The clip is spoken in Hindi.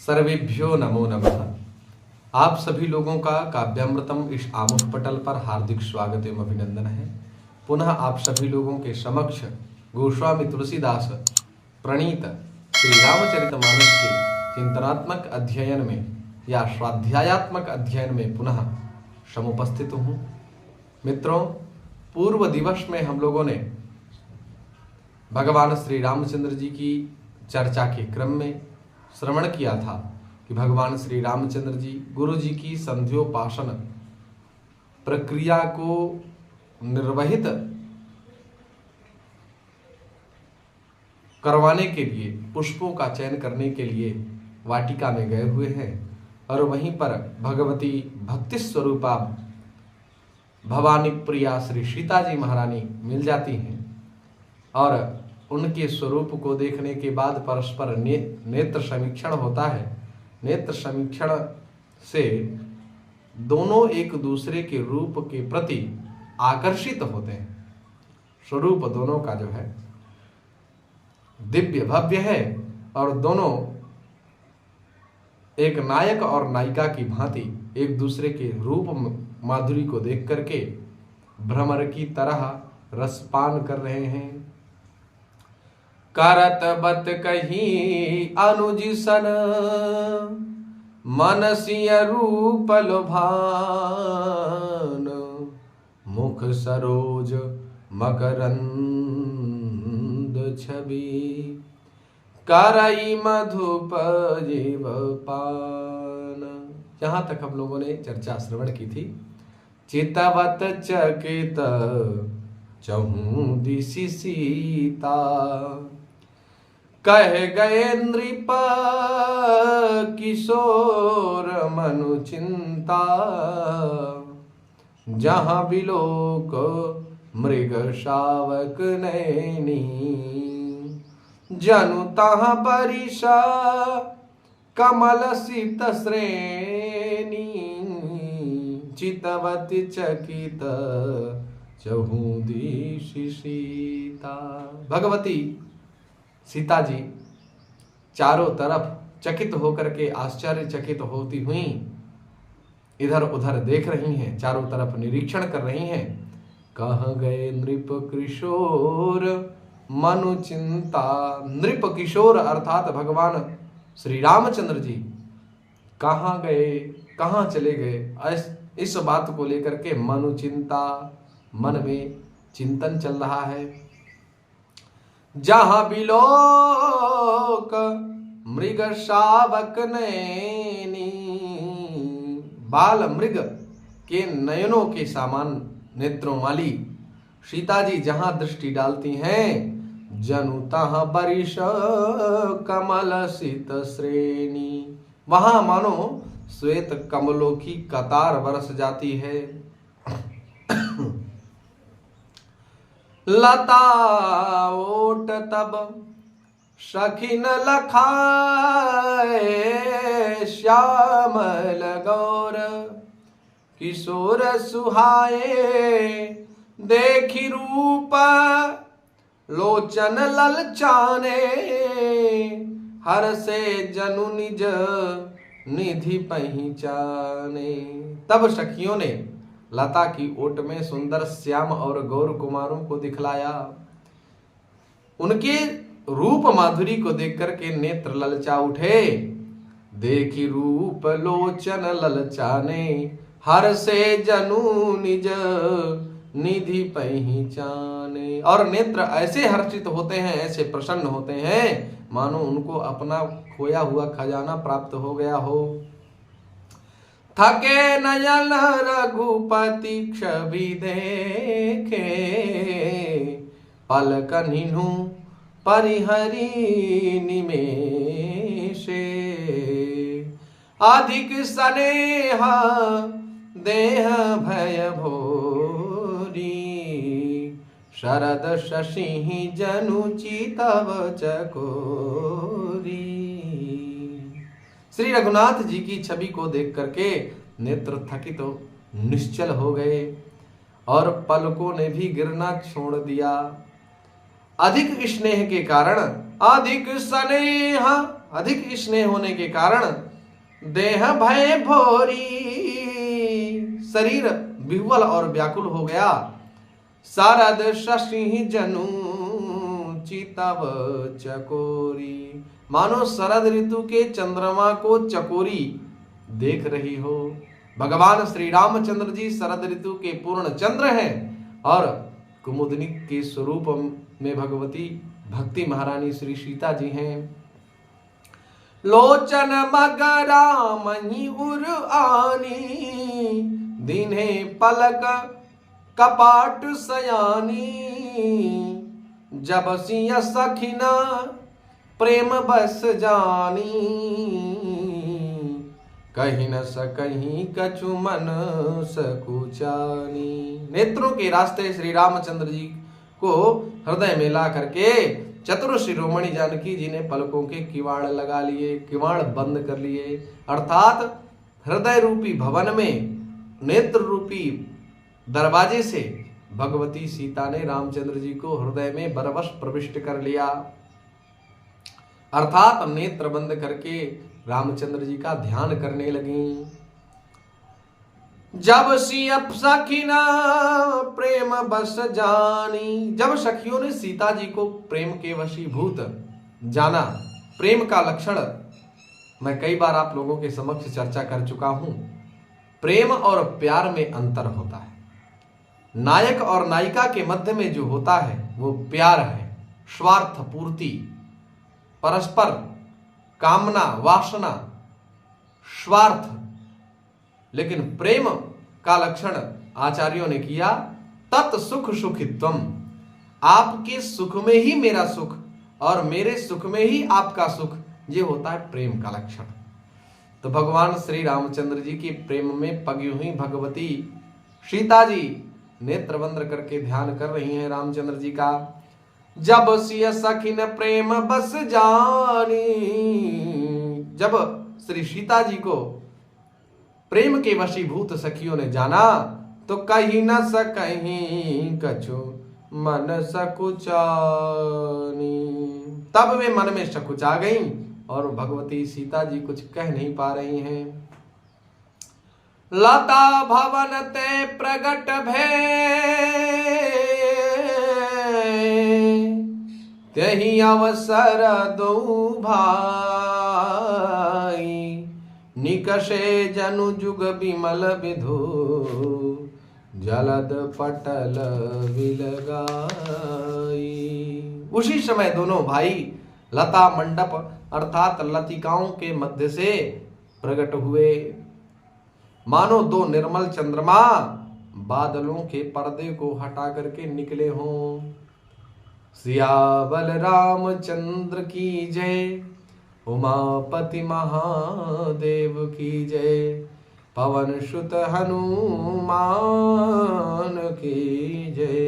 सर्वेभ्यो नमो नमः। आप सभी लोगों का काव्यामृतम इस आमुख पटल पर हार्दिक स्वागत एवं अभिनंदन है। पुनः आप सभी लोगों के समक्ष गोस्वामी तुलसीदास प्रणीत श्री रामचरितमानस के चिंतनात्मक अध्ययन में या स्वाध्यायात्मक अध्ययन में पुनः समुपस्थित हूँ। मित्रों, पूर्व दिवस में हम लोगों ने भगवान श्री रामचंद्र जी की चर्चा के क्रम में श्रवण किया था कि भगवान श्री रामचंद्र जी गुरु जी की संध्योपासन प्रक्रिया को निर्वहित करवाने के लिए पुष्पों का चयन करने के लिए वाटिका में गए हुए हैं और वहीं पर भगवती भक्ति स्वरूपा भवानी प्रिया श्री सीता जी महारानी मिल जाती हैं और उनके स्वरूप को देखने के बाद परस्पर नेत्र समीक्षण होता है। नेत्र समीक्षण से दोनों एक दूसरे के रूप के प्रति आकर्षित होते हैं। स्वरूप दोनों का जो है दिव्य भव्य है और दोनों एक नायक और नायिका की भांति एक दूसरे के रूप माधुरी को देख करके भ्रमर की तरह रसपान कर रहे हैं। करत बत कही अनुज सन मनसिय रूप लुभान मुख सरोज मकरंद छवि करई मधुप जीव पान। यहाँ तक हम लोगों ने चर्चा श्रवण की थी। चितवत चकित चहु दिशि सीता कह गए नृप किशोर मनु चिंता जहाँ बिलोक मृग शावक नैनी जनु तहाँ परिषा कमल सित श्रेणी चितवती चकित चहु दिशि सीता। भगवती सीता जी चारों तरफ चकित होकर के आश्चर्यचकित होती हुई इधर उधर देख रही हैं, चारों तरफ निरीक्षण कर रही हैं। कहाँ गए नृप किशोर मनु चिंता। नृप किशोर अर्थात भगवान श्री रामचंद्र जी कहाँ गए, कहाँ चले गए, इस बात को लेकर के मनु चिंता, मन में चिंतन चल रहा है। जहाँ बिलोक मृग शावक नैनी, बाल मृग के नयनों के समान नेत्रों वाली सीता जी जहाँ दृष्टि डालती हैं जनु तहाँ बरिश कमल सित श्रेणी, वहां मानो श्वेत कमलों की कतार बरस जाती है। लता ओट तब सखिन लखाए श्यामल गौर किशोर सुहाए देखी रूप लोचन ललचाने हर से जनु निज निधि पहचाने। तब सखियों ने लता की ओट में सुंदर श्याम और गौर कुमारों को दिखलाया। उनके रूप माधुरी को देख करके नेत्र ललचा उठे। देखी रूप लोचन ललचाने हर से जनु निज निधि पहचाने। और नेत्र ऐसे हर्षित होते हैं, ऐसे प्रसन्न होते हैं मानो उनको अपना खोया हुआ खजाना प्राप्त हो गया हो। थके नयन रघुपति छवि देखे पलक निन्हु परिहरि निमेषे अधिक स्नेहा देह भय भोरी शरद शशि जनु चितव चकोरी। श्री रघुनाथ जी की छवि को देख करके नेत्र थकित तो निश्चल हो गए और पलकों ने भी गिरना छोड़ दिया। अधिक स्नेह के कारण अधिक स्नेह अधिक स्नेह होने के कारण देह भय भोरी, शरीर विह्वल और व्याकुल हो गया। शारद शशि जनु चितव चकोरी, मानो शरद ऋतु के चंद्रमा को चकोरी देख रही हो। भगवान श्री रामचंद्र जी शरद ऋतु के पूर्ण चंद्र हैं और कुमुदनी के स्वरूप में भगवती भक्ति महारानी श्री सीता जी हैं। लोचन मगरा मही उर आनी, दिने पलक कपाट सयानी। जब सिया सखिना प्रेम बस जानी, कहीं न सकहीं कछु मन सकुचानी। नेत्रों के रास्ते श्री रामचंद्र जी को हृदय में ला करके चतुर शिरोमणि जानकी जी ने पलकों के किवाड़ लगा लिए, किवाड़ बंद कर लिए, अर्थात हृदय रूपी भवन में नेत्र रूपी दरवाजे से भगवती सीता ने रामचंद्र जी को हृदय में बरबस प्रविष्ट कर लिया, अर्थात नेत्र बंद करके रामचंद्र जी का ध्यान करने लगी। जब सियप सखिना प्रेम बस जानी, जब सखियों ने सीता जी को प्रेम के वशीभूत जाना। प्रेम का लक्षण मैं कई बार आप लोगों के समक्ष चर्चा कर चुका हूं। प्रेम और प्यार में अंतर होता है। नायक और नायिका के मध्य में जो होता है वो प्यार है, स्वार्थ पूर्ति, परस्पर कामना, वासना, स्वार्थ। लेकिन प्रेम का लक्षण आचार्यों ने किया तत् सुख सुखित्वम, आपके सुख में ही मेरा सुख और मेरे सुख में ही आपका सुख, ये होता है प्रेम का लक्षण। तो भगवान श्री रामचंद्र जी की प्रेम में पगी हुई भगवती सीता जी नेत्र बंद करके ध्यान कर रही हैं रामचंद्र जी का। जब सिय सखिन प्रेम बस जानी, जब श्री सीता जी को प्रेम के वशीभूत सखियों ने जाना तो कहीं न सकहीं कछु मन सकुचानी, तब वे मन में सकुचा गईं और भगवती सीता जी कुछ कह नहीं पा रही हैं। लता भवन ते प्रगट भय, तेहि अवसर दो भाई। निकषे जनु जुग बिमल विधु, जलद पटल विलगाई। उसी समय दोनों भाई लता मंडप अर्थात लतिकाओं के मध्य से प्रकट हुए, मानो दो निर्मल चंद्रमा बादलों के पर्दे को हटा करके निकले हों। सियावल रामचंद्र की जय, उमापति महादेव की जय, पवन सुत हनुमान की जय।